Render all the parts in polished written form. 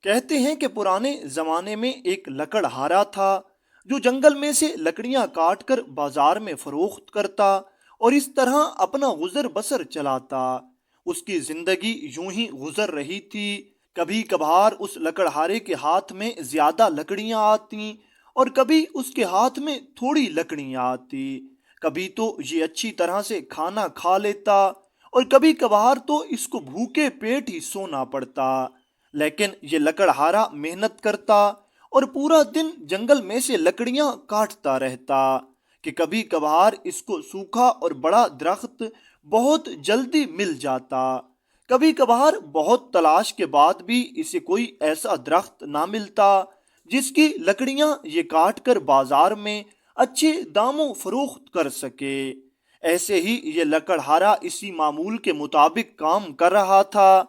کہتے ہیں کہ پرانے زمانے میں ایک لکڑہارا تھا جو جنگل میں سے لکڑیاں کاٹ کر بازار میں فروخت کرتا اور اس طرح اپنا گزر بسر چلاتا۔ اس کی زندگی یوں ہی گزر رہی تھی۔ کبھی کبھار اس لکڑہارے کے ہاتھ میں زیادہ لکڑیاں آتی اور کبھی اس کے ہاتھ میں تھوڑی لکڑیاں آتی۔ کبھی تو یہ اچھی طرح سے کھانا کھا لیتا اور کبھی کبھار تو اس کو بھوکے پیٹ ہی سونا پڑتا۔ لیکن یہ لکڑہارا محنت کرتا اور پورا دن جنگل میں سے لکڑیاں کاٹتا رہتا کہ کبھی کبھار اس کو سوکھا اور بڑا درخت بہت جلدی مل جاتا۔ کبھی کبھار بہت تلاش کے بعد بھی اسے کوئی ایسا درخت نہ ملتا جس کی لکڑیاں یہ کاٹ کر بازار میں اچھے داموں فروخت کر سکے۔ ایسے ہی یہ لکڑہارا اسی معمول کے مطابق کام کر رہا تھا۔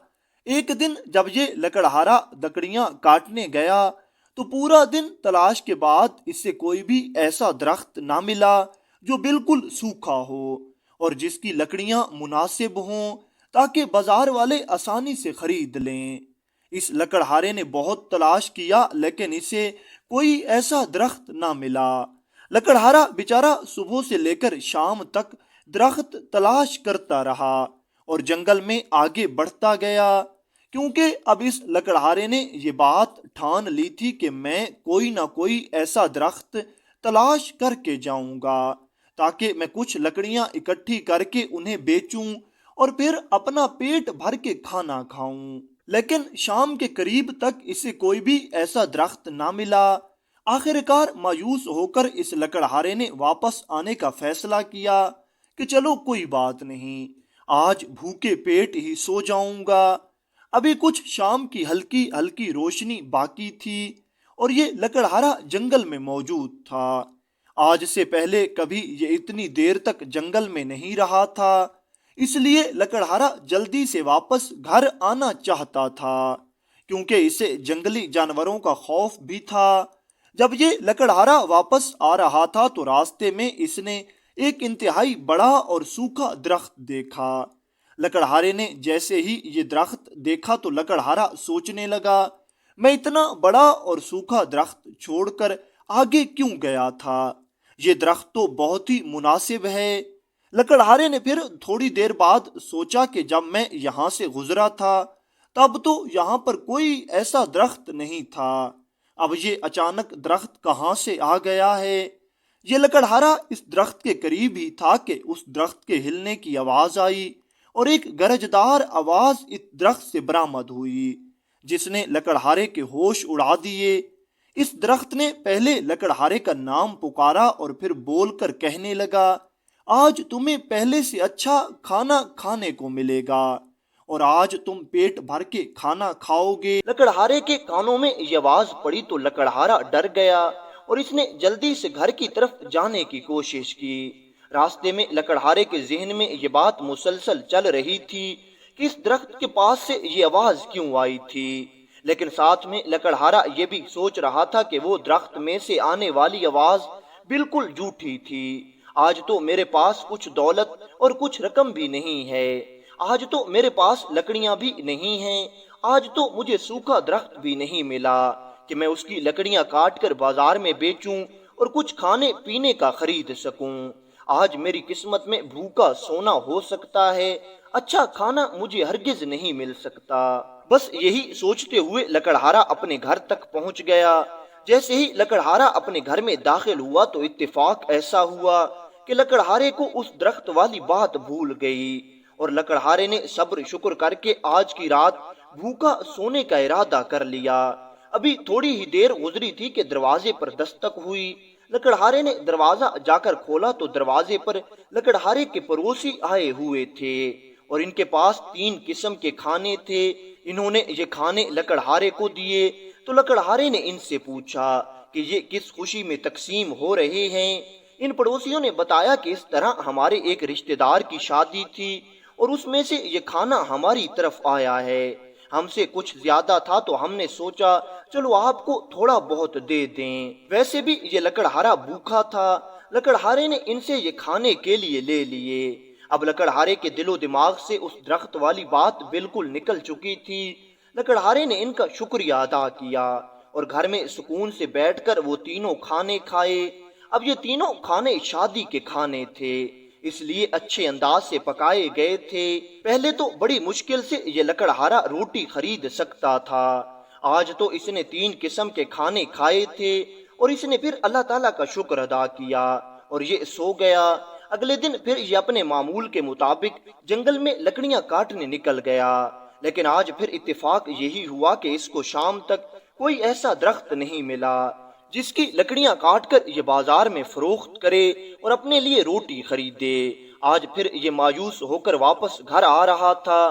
ایک دن جب یہ لکڑہارا لکڑیاں کاٹنے گیا تو پورا دن تلاش کے بعد اسے کوئی بھی ایسا درخت نہ ملا جو بالکل سوکھا ہو اور جس کی لکڑیاں مناسب ہوں تاکہ بازار والے آسانی سے خرید لیں۔ اس لکڑہارے نے بہت تلاش کیا لیکن اسے کوئی ایسا درخت نہ ملا۔ لکڑہارا بیچارہ صبح سے لے کر شام تک درخت تلاش کرتا رہا اور جنگل میں آگے بڑھتا گیا، کیونکہ اب اس لکڑہارے نے یہ بات ٹھان لی تھی کہ میں کوئی نہ کوئی ایسا درخت تلاش کر کے جاؤں گا تاکہ میں کچھ لکڑیاں اکٹھی کر کے انہیں بیچوں اور پھر اپنا پیٹ بھر کے کھانا کھاؤں۔ لیکن شام کے قریب تک اسے کوئی بھی ایسا درخت نہ ملا۔ آخر کار مایوس ہو کر اس لکڑہارے نے واپس آنے کا فیصلہ کیا کہ چلو کوئی بات نہیں، آج بھوکے پیٹ ہی سو جاؤں گا۔ ابھی کچھ شام کی ہلکی ہلکی روشنی باقی تھی اور یہ لکڑہارا جنگل میں موجود تھا۔ آج سے پہلے کبھی یہ اتنی دیر تک جنگل میں نہیں رہا تھا، اس لیے لکڑہارا جلدی سے واپس گھر آنا چاہتا تھا کیونکہ اسے جنگلی جانوروں کا خوف بھی تھا۔ جب یہ لکڑہارا واپس آ رہا تھا تو راستے میں اس نے ایک انتہائی بڑا اور سوکھا درخت دیکھا۔ لکڑہارے نے جیسے ہی یہ درخت دیکھا تو لکڑہارا سوچنے لگا، میں اتنا بڑا اور سوکھا درخت چھوڑ کر آگے کیوں گیا تھا؟ یہ درخت تو بہت ہی مناسب ہے۔ لکڑہارے نے پھر تھوڑی دیر بعد سوچا کہ جب میں یہاں سے گزرا تھا تب تو یہاں پر کوئی ایسا درخت نہیں تھا، اب یہ اچانک درخت کہاں سے آ گیا ہے؟ یہ لکڑہارا اس درخت کے قریب ہی تھا کہ اس درخت کے ہلنے کی آواز آئی اور ایک گرجدار آواز اس درخت سے برآمد ہوئی جس نے لکڑہارے کے ہوش اڑا دیے۔ اس درخت نے پہلے لکڑہارے کا نام پکارا اور پھر بول کر کہنے لگا، آج تمہیں پہلے سے اچھا کھانا کھانے کو ملے گا اور آج تم پیٹ بھر کے کھانا کھاؤ گے۔ لکڑہارے کے کانوں میں یہ آواز پڑی تو لکڑہارا ڈر گیا اور اس نے جلدی سے گھر کی طرف جانے کی کوشش کی۔ راستے میں لکڑہارے کے ذہن میں یہ بات مسلسل چل رہی تھی کہ اس درخت کے پاس سے یہ آواز کیوں آئی تھی، لیکن ساتھ میں لکڑہارا یہ بھی سوچ رہا تھا کہ وہ درخت میں سے آنے والی آواز بالکل جھوٹی تھی۔ آج تو میرے پاس کچھ دولت اور کچھ رقم بھی نہیں ہے، آج تو میرے پاس لکڑیاں بھی نہیں ہیں، آج تو مجھے سوکھا درخت بھی نہیں ملا کہ میں اس کی لکڑیاں کاٹ کر بازار میں بیچوں اور کچھ کھانے پینے کا خرید سکوں۔ آج میری قسمت میں بھوکا سونا ہو سکتا ہے، اچھا کھانا مجھے ہرگز نہیں مل سکتا۔ بس یہی سوچتے ہوئے لکڑہارا اپنے گھر تک پہنچ گیا۔ جیسے ہی لکڑہارا اپنے گھر میں داخل ہوا تو اتفاق ایسا ہوا کہ لکڑہارے کو اس درخت والی بات بھول گئی اور لکڑہارے نے صبر شکر کر کے آج کی رات بھوکا سونے کا ارادہ کر لیا۔ ابھی تھوڑی ہی دیر گزری تھی کہ دروازے پر دستک ہوئی۔ لکڑہارے نے دروازہ جا کر کھولا تو دروازے پر لکڑہارے کے پڑوسی آئے ہوئے تھے اور ان کے پاس 3 قسم کے کھانے تھے۔ انہوں نے یہ کھانے لکڑہارے کو دیے تو لکڑہارے نے ان سے پوچھا کہ یہ کس خوشی میں تقسیم ہو رہے ہیں۔ ان پڑوسیوں نے بتایا کہ اس طرح ہمارے ایک رشتہ دار کی شادی تھی اور اس میں سے یہ کھانا ہماری طرف آیا ہے، ہم سے کچھ زیادہ تھا تو ہم نے سوچا چلو آپ کو تھوڑا بہت دے دیں۔ ویسے بھی یہ لکڑہارا بھوکا تھا، لکڑہارے نے ان سے یہ کھانے کے لیے لے لیے۔ اب لکڑہارے کے دل و دماغ سے اس درخت والی بات بالکل نکل چکی تھی، لکڑہارے نے ان کا شکریہ ادا کیا اور گھر میں سکون سے بیٹھ کر وہ تینوں کھانے کھائے۔ اب یہ تینوں کھانے شادی کے کھانے تھے، اس لیے اچھے انداز سے پکائے گئے تھے۔ پہلے تو بڑی مشکل سے یہ لکڑہارا روٹی خرید سکتا تھا، آج تو اس نے 3 قسم کے کھانے کھائے تھے اور اس نے پھر اللہ تعالیٰ کا شکر ادا کیا اور یہ سو گیا۔ اگلے دن پھر یہ اپنے معمول کے مطابق جنگل میں لکڑیاں کاٹنے نکل گیا، لیکن آج پھر اتفاق یہی ہوا کہ اس کو شام تک کوئی ایسا درخت نہیں ملا جس کی لکڑیاں کاٹ کر یہ بازار میں فروخت کرے اور اپنے لیے روٹی خریدے۔ آج پھر یہ مایوس ہو کر واپس گھر آ رہا تھا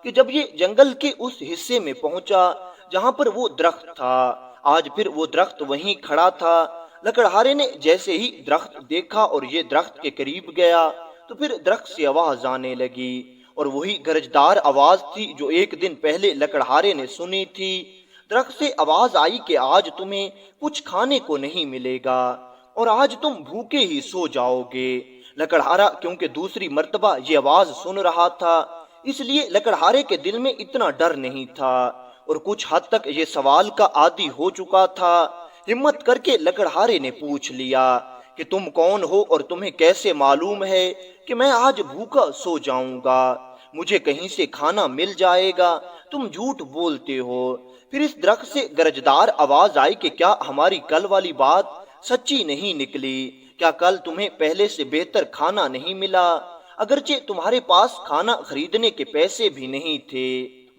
کہ جب یہ جنگل کے اس حصے میں پہنچا جہاں پر وہ درخت تھا، آج پھر وہ درخت وہیں کھڑا تھا۔ لکڑہارے نے جیسے ہی درخت دیکھا اور یہ درخت کے قریب گیا تو پھر درخت سے آواز آنے لگی، اور وہی گرجدار آواز تھی جو ایک دن پہلے لکڑہارے نے سنی تھی۔ درخت سے آواز آئی کہ آج تمہیں کچھ کھانے کو نہیں ملے گا اور آج تم بھوکے ہی سو جاؤ گے۔ لکڑہارا کیونکہ دوسری مرتبہ یہ آواز سن رہا تھا، اس لیے لکڑہارے کے دل میں اتنا ڈر نہیں تھا اور کچھ حد تک یہ سوال کا عادی ہو چکا تھا۔ ہمت کر کے لکڑہارے نے پوچھ لیا کہ تم کون ہو اور تمہیں کیسے معلوم ہے کہ میں آج بھوکا سو جاؤں گا؟ مجھے کہیں سے کھانا مل جائے گا، تم جھوٹ بولتے ہو۔ پھر اس درخت سے گرجدار آواز آئی کہ کیا ہماری کل والی بات سچی نہیں نکلی؟ کیا کل تمہیں پہلے سے بہتر کھانا نہیں ملا، اگرچہ تمہارے پاس کھانا خریدنے کے پیسے بھی نہیں تھے؟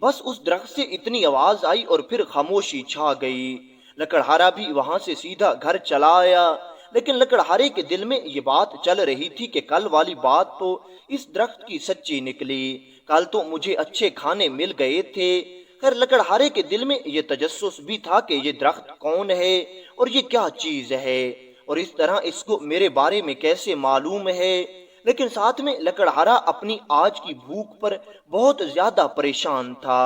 بس اس درخت سے اتنی آواز آئی اور پھر خاموشی چھا گئی۔ لکڑہارا بھی وہاں سے سیدھا گھر چلا آیا، لیکن لکڑہارے کے دل میں یہ بات چل رہی تھی کہ کل والی بات تو اس درخت کی سچی نکلی، کل تو مجھے اچھے کھانے مل گئے تھے۔ خیر لکڑہارے کے دل میں یہ تجسس بھی تھا کہ یہ درخت کون ہے اور یہ کیا چیز ہے اور اس طرح اس کو میرے بارے میں کیسے معلوم ہے، لیکن ساتھ میں لکڑہارا اپنی آج کی بھوک پر بہت زیادہ پریشان تھا۔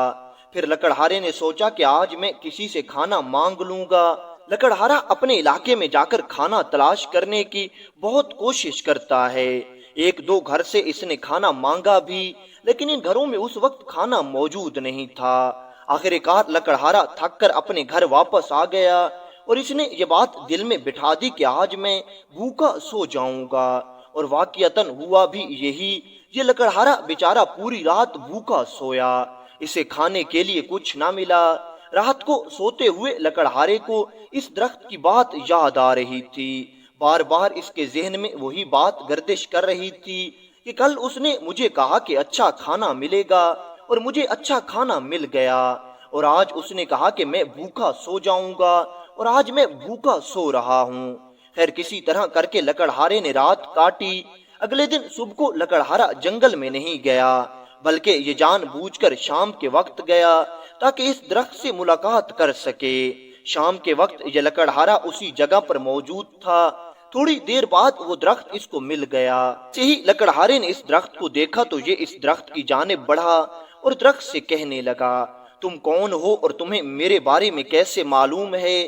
پھر لکڑہارے نے سوچا کہ آج میں کسی سے کھانا مانگ لوں گا۔ لکڑہارا اپنے علاقے میں جا کر کھانا تلاش کرنے کی بہت کوشش کرتا ہے۔ 1-2 گھر سے اس نے کھانا مانگا بھی، لیکن ان گھروں میں اس وقت کھانا موجود نہیں تھا۔ آخر کار لکڑہارا تھک کر اپنے گھر واپس آ گیا اور اس نے یہ بات دل میں بٹھا دی کہ آج میں بھوکا سو جاؤں گا، اور واقعتاً ہوا بھی یہی۔ یہ لکڑہارا بیچارہ پوری رات بھوکا سویا، اسے کھانے کے لیے کچھ نہ ملا۔ رات کو سوتے ہوئے لکڑہارے کو اس درخت کی بات یاد آ رہی تھی، بار بار اس کے ذہن میں وہی بات گردش کر رہی تھی کہ کل اس نے مجھے کہا کہ اچھا کھانا ملے گا اور مجھے اچھا کھانا مل گیا، اور آج اس نے کہا کہ میں بھوکا سو جاؤں گا اور آج میں بھوکا سو رہا ہوں۔ خیر کسی طرح کر کے لکڑہارے نے رات کاٹی۔ اگلے دن صبح کو لکڑہارا جنگل میں نہیں گیا، بلکہ یہ جان بوجھ کر شام کے وقت گیا تاکہ اس درخت سے ملاقات کر سکے۔ شام کے وقت یہ لکڑہارا اسی جگہ پر موجود تھا۔ تھوڑی دیر بعد وہ درخت اس کو مل گیا۔ سے ہی لکڑہارے نے اس درخت کو دیکھا تو یہ اس درخت کی جانب بڑھا اور درخت سے کہنے لگا، تم کون ہو اور تمہیں میرے بارے میں کیسے معلوم ہے؟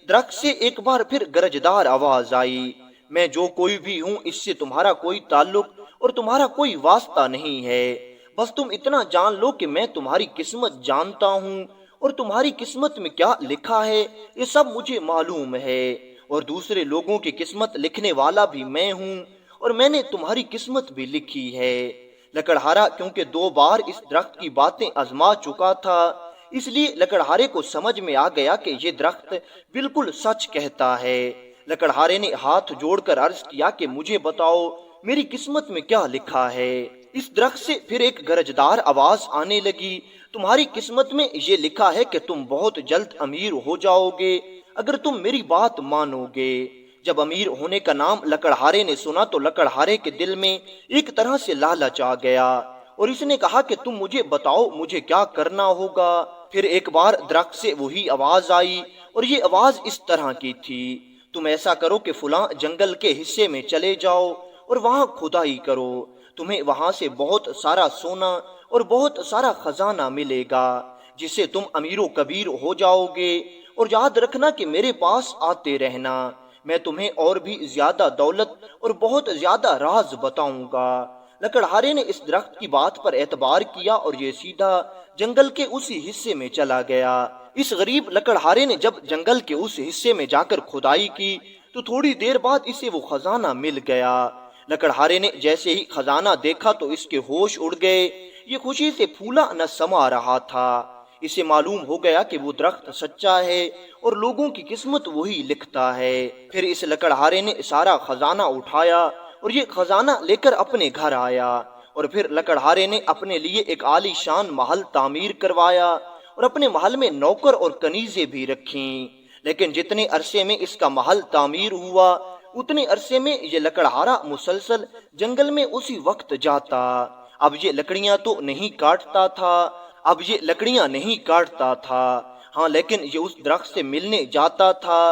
درخت سے ایک بار پھر گرجدار آواز آئی، میں جو کوئی بھی ہوں اس سے تمہارا کوئی تعلق اور تمہارا کوئی واسطہ نہیں ہے، بس تم اتنا جان لو کہ میں تمہاری قسمت جانتا ہوں اور تمہاری قسمت میں کیا لکھا ہے یہ سب مجھے معلوم ہے، اور دوسرے لوگوں کی قسمت لکھنے والا بھی میں ہوں اور میں نے تمہاری قسمت بھی لکھی ہے۔ لکڑہارا کیونکہ 2 بار اس درخت کی باتیں آزما چکا تھا، اس لیے لکڑہارے کو سمجھ میں آ گیا کہ یہ درخت بالکل سچ کہتا ہے۔ لکڑہارے نے ہاتھ جوڑ کر عرض کیا کہ مجھے بتاؤ میری قسمت میں کیا لکھا ہے۔ اس درخت سے پھر ایک گرجدار آواز آنے لگی، تمہاری قسمت میں یہ لکھا ہے کہ تم بہت جلد امیر ہو جاؤ گے اگر تم میری بات مانو گے۔ جب امیر ہونے کا نام لکڑہارے نے سنا تو لکڑہارے کے دل میں ایک طرح سے لالچ آ گیا اور اس نے کہا کہ تم مجھے بتاؤ مجھے کیا کرنا ہوگا۔ پھر ایک بار درخت سے وہی آواز آئی اور یہ آواز اس طرح کی تھی، تم ایسا کرو کہ فلاں جنگل کے حصے میں چلے جاؤ اور وہاں کھدائی کرو، تمہیں وہاں سے بہت سارا سونا اور بہت سارا خزانہ ملے گا جس سے تم امیر و کبیر ہو جاؤ گے، اور یاد رکھنا کہ میرے پاس آتے رہنا، میں تمہیں اور بھی زیادہ دولت اور بہت زیادہ راز بتاؤں گا۔ لکڑہارے نے اس درخت کی بات پر اعتبار کیا اور یہ سیدھا جنگل کے اسی حصے میں چلا گیا۔ اس غریب لکڑہارے نے جب جنگل کے اس حصے میں جا کر کھدائی کی تو تھوڑی دیر بعد اسے وہ خزانہ مل گیا۔ لکڑہارے نے جیسے ہی خزانہ دیکھا تو اس کے ہوش اڑ گئے۔ یہ خوشی سے پھولا نہ سما رہا تھا۔ اسے معلوم ہو گیا کہ وہ درخت سچا ہے اور لوگوں کی قسمت وہی لکھتا ہے۔ پھر اس لکڑہارے نے سارا خزانہ اٹھایا اور یہ خزانہ لے کر اپنے گھر آیا، اور پھر لکڑہارے نے اپنے لیے ایک عالی شان محل تعمیر کروایا اور اپنے محل میں نوکر اور کنیزیں بھی رکھیں۔ لیکن جتنے عرصے میں اس کا محل تعمیر ہوا اتنے عرصے میں یہ لکڑہارا مسلسل جنگل میں اسی وقت جاتا۔ اب یہ لکڑیاں تو نہیں کاٹتا تھا، ہاں لیکن یہ اس درخت سے ملنے جاتا تھا۔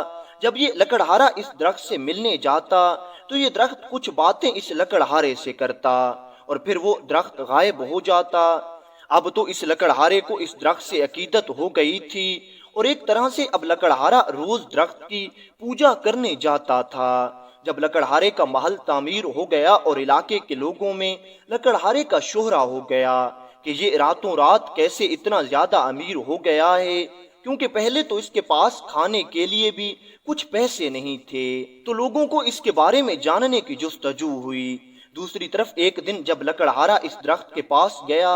جب یہ لکڑہارا اس درخت سے ملنے جاتا تو یہ درخت کچھ باتیں اس لکڑہارے سے کرتا اور پھر وہ درخت غائب ہو جاتا۔ اب تو اس لکڑہارے کو اس درخت سے عقیدت ہو گئی تھی اور ایک طرح سے اب لکڑہارا روز درخت کی پوجا کرنے جاتا تھا۔ جب لکڑہارے کا محل تعمیر ہو گیا اور علاقے کے لوگوں میں لکڑہارے کا شہرہ ہو گیا کہ یہ راتوں رات کیسے اتنا زیادہ امیر ہو گیا ہے، کیونکہ پہلے تو اس کے پاس کھانے کے لیے بھی کچھ پیسے نہیں تھے، تو لوگوں کو اس کے بارے میں جاننے کی جستجو ہوئی۔ دوسری طرف ایک دن جب لکڑہارا اس درخت کے پاس گیا،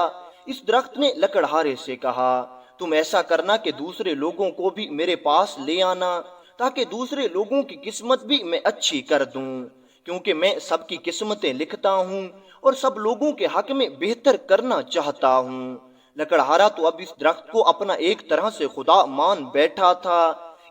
اس درخت نے لکڑہارے سے کہا، تم ایسا کرنا کہ دوسرے لوگوں کو بھی میرے پاس لے آنا تاکہ دوسرے لوگوں کی قسمت بھی میں اچھی کر دوں، کیونکہ میں سب کی قسمتیں لکھتا ہوں اور سب لوگوں کے حق میں بہتر کرنا چاہتا ہوں۔ لکڑہارا تو اب اس درخت کو اپنا ایک طرح سے خدا مان بیٹھا تھا۔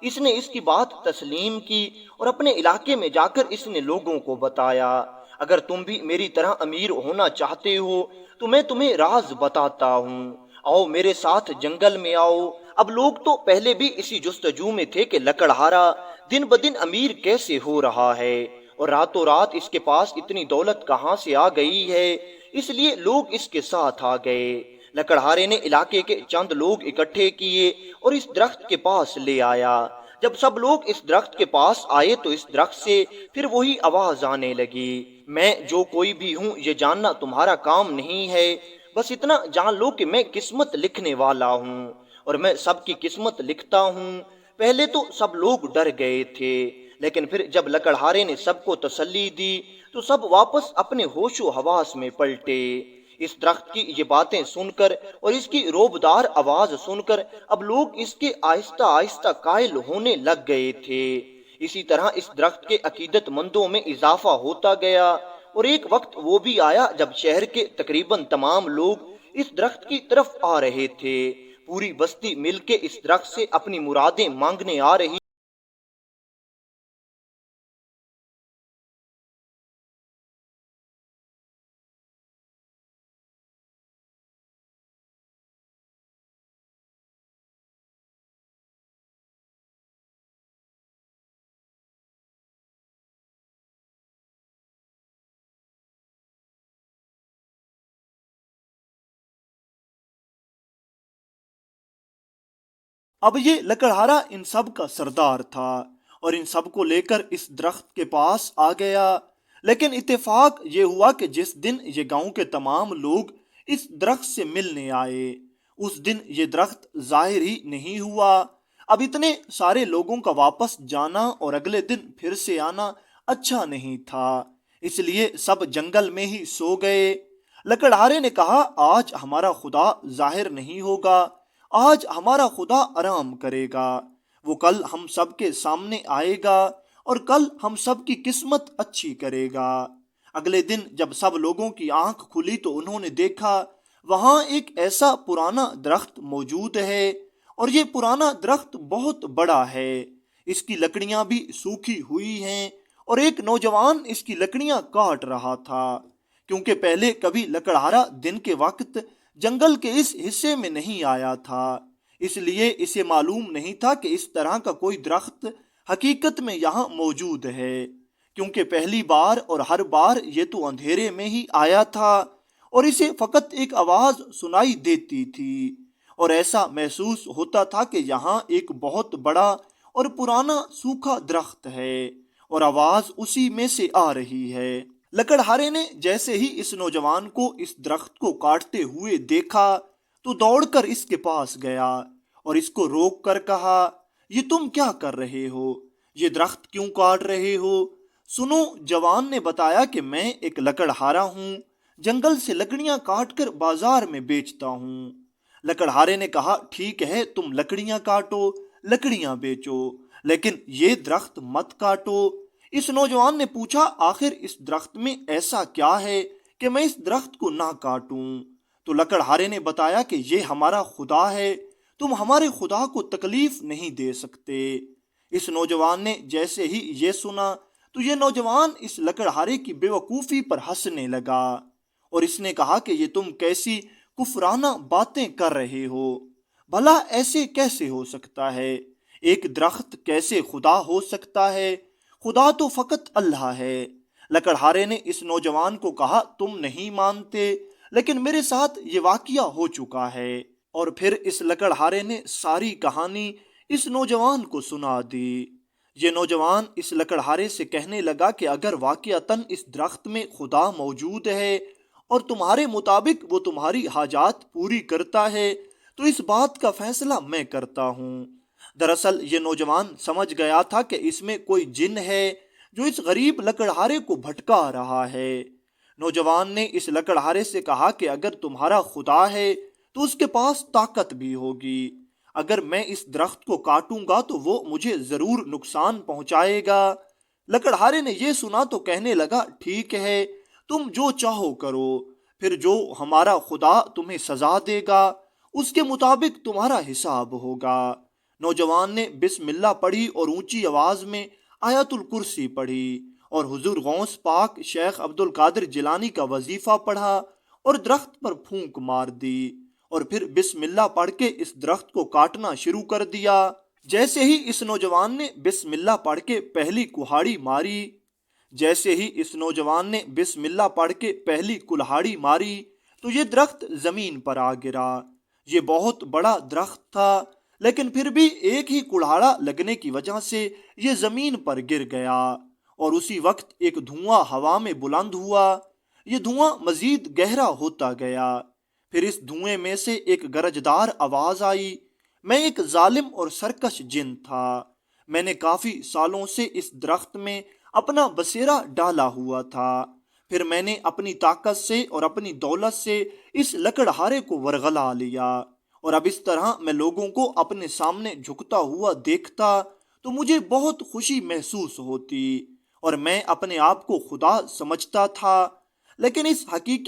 اس نے اس کی بات تسلیم کی اور اپنے علاقے میں جا کر اس نے لوگوں کو بتایا، اگر تم بھی میری طرح امیر ہونا چاہتے ہو تو میں تمہیں راز بتاتا ہوں، آؤ میرے ساتھ جنگل میں آؤ۔ اب لوگ تو پہلے بھی اسی جستجو میں تھے کہ لکڑہارا دن بدن امیر کیسے ہو رہا ہے اور راتوں رات اس کے پاس اتنی دولت کہاں سے آ گئی ہے، اس لیے لوگ اس کے ساتھ آ گئے۔ لکڑہارے نے علاقے کے چند لوگ اکٹھے کیے اور اس درخت کے پاس لے آیا۔ جب سب لوگ اس درخت کے پاس آئے تو اس درخت سے پھر وہی آواز آنے لگی، میں جو کوئی بھی ہوں یہ جاننا تمہارا کام نہیں ہے، بس اتنا جان لو کہ میں قسمت لکھنے والا ہوں اور میں سب کی قسمت لکھتا ہوں۔ پہلے تو سب لوگ ڈر گئے تھے، لیکن پھر جب لکڑہارے نے سب کو تسلی دی تو سب واپس اپنے ہوش و حواس میں پلٹے۔ اس درخت کی یہ باتیں سن کر اور اس کی روبدار آواز سن کر اب لوگ اس کے آہستہ آہستہ قائل ہونے لگ گئے تھے۔ اسی طرح اس درخت کے عقیدت مندوں میں اضافہ ہوتا گیا اور ایک وقت وہ بھی آیا جب شہر کے تقریباً تمام لوگ اس درخت کی طرف آ رہے تھے۔ پوری بستی مل کے اس درخت سے اپنی مرادیں مانگنے آ رہی اب یہ لکڑہارا ان سب کا سردار تھا اور ان سب کو لے کر اس درخت کے پاس آ گیا۔ لیکن اتفاق یہ ہوا کہ جس دن یہ گاؤں کے تمام لوگ اس درخت سے ملنے آئے اس دن یہ درخت ظاہر ہی نہیں ہوا۔ اب اتنے سارے لوگوں کا واپس جانا اور اگلے دن پھر سے آنا اچھا نہیں تھا، اس لیے سب جنگل میں ہی سو گئے۔ لکڑہارے نے کہا، آج ہمارا خدا ظاہر نہیں ہوگا، آج ہمارا خدا آرام کرے گا، وہ کل ہم سب کے سامنے آئے گا اور کل ہم سب کی قسمت اچھی کرے گا۔ اگلے دن جب سب لوگوں کی آنکھ کھلی تو انہوں نے دیکھا وہاں ایک ایسا پرانا درخت موجود ہے اور یہ پرانا درخت بہت بڑا ہے، اس کی لکڑیاں بھی سوکھی ہوئی ہیں اور ایک نوجوان اس کی لکڑیاں کاٹ رہا تھا، کیونکہ پہلے کبھی لکڑہارا دن کے وقت جنگل کے اس حصے میں نہیں آیا تھا، اس لیے اسے معلوم نہیں تھا کہ اس طرح کا کوئی درخت حقیقت میں یہاں موجود ہے، کیونکہ پہلی بار اور ہر بار یہ تو اندھیرے میں ہی آیا تھا اور اسے فقط ایک آواز سنائی دیتی تھی اور ایسا محسوس ہوتا تھا کہ یہاں ایک بہت بڑا اور پرانا سوکھا درخت ہے اور آواز اسی میں سے آ رہی ہے۔ لکڑہارے نے جیسے ہی اس نوجوان کو اس درخت کو کاٹتے ہوئے دیکھا تو دوڑ کر اس کے پاس گیا اور اس کو روک کر کہا، یہ تم کیا کر رہے ہو؟ یہ درخت کیوں کاٹ رہے ہو؟ سنو، جوان نے بتایا کہ میں ایک لکڑہارا ہوں، جنگل سے لکڑیاں کاٹ کر بازار میں بیچتا ہوں۔ لکڑہارے نے کہا، ٹھیک ہے، تم لکڑیاں کاٹو، لکڑیاں بیچو، لیکن یہ درخت مت کاٹو۔ اس نوجوان نے پوچھا، آخر اس درخت میں ایسا کیا ہے کہ میں اس درخت کو نہ کاٹوں؟ تو لکڑہارے نے بتایا کہ یہ ہمارا خدا ہے، تم ہمارے خدا کو تکلیف نہیں دے سکتے۔ اس نوجوان نے جیسے ہی یہ سنا تو یہ نوجوان اس لکڑہارے کی بے وقوفی پر ہنسنے لگا اور اس نے کہا کہ یہ تم کیسی کفرانہ باتیں کر رہے ہو؟ بھلا ایسے کیسے ہو سکتا ہے؟ ایک درخت کیسے خدا ہو سکتا ہے؟ خدا تو فقط اللہ ہے۔ لکڑہارے نے اس نوجوان کو کہا، تم نہیں مانتے، لیکن میرے ساتھ یہ واقعہ ہو چکا ہے۔ اور پھر اس لکڑہارے نے ساری کہانی اس نوجوان کو سنا دی۔ یہ نوجوان اس لکڑہارے سے کہنے لگا کہ اگر واقعتاً اس درخت میں خدا موجود ہے اور تمہارے مطابق وہ تمہاری حاجات پوری کرتا ہے تو اس بات کا فیصلہ میں کرتا ہوں۔ دراصل یہ نوجوان سمجھ گیا تھا کہ اس میں کوئی جن ہے جو اس غریب لکڑہارے کو بھٹکا رہا ہے۔ نوجوان نے اس لکڑہارے سے کہا کہ اگر تمہارا خدا ہے تو اس کے پاس طاقت بھی ہوگی۔ اگر میں اس درخت کو کاٹوں گا تو وہ مجھے ضرور نقصان پہنچائے گا۔ لکڑہارے نے یہ سنا تو کہنے لگا، ٹھیک ہے، تم جو چاہو کرو، پھر جو ہمارا خدا تمہیں سزا دے گا اس کے مطابق تمہارا حساب ہوگا۔ نوجوان نے بسم اللہ پڑھی اور اونچی آواز میں آیت الکرسی پڑھی اور حضور غوث پاک شیخ عبد القادر جیلانی کا وظیفہ پڑھا اور درخت پر پھونک مار دی اور پھر بسم اللہ پڑھ کے اس درخت کو کاٹنا شروع کر دیا۔ جیسے ہی اس نوجوان نے بسم اللہ پڑھ کے پہلی کہاڑی ماری تو یہ درخت زمین پر آ گرا۔ یہ بہت بڑا درخت تھا، لیکن پھر بھی ایک ہی کڑھاڑا لگنے کی وجہ سے یہ زمین پر گر گیا اور اسی وقت ایک دھواں ہوا میں بلند ہوا۔ یہ دھواں مزید گہرا ہوتا گیا، پھر اس دھوئیں میں سے ایک گرجدار آواز آئی، میں ایک ظالم اور سرکش جن تھا، میں نے کافی سالوں سے اس درخت میں اپنا بسیرا ڈالا ہوا تھا، پھر میں نے اپنی طاقت سے اور اپنی دولت سے اس لکڑہارے کو ورغلا لیا، اور اب اس طرح میں لوگوں کو اپنے سامنے جھکتا ہوا دیکھتا تو مجھے بہت خوشی محسوس ہوتی اور میں اپنے آپ کو خدا سمجھتا تھا، لیکن اس حقیقت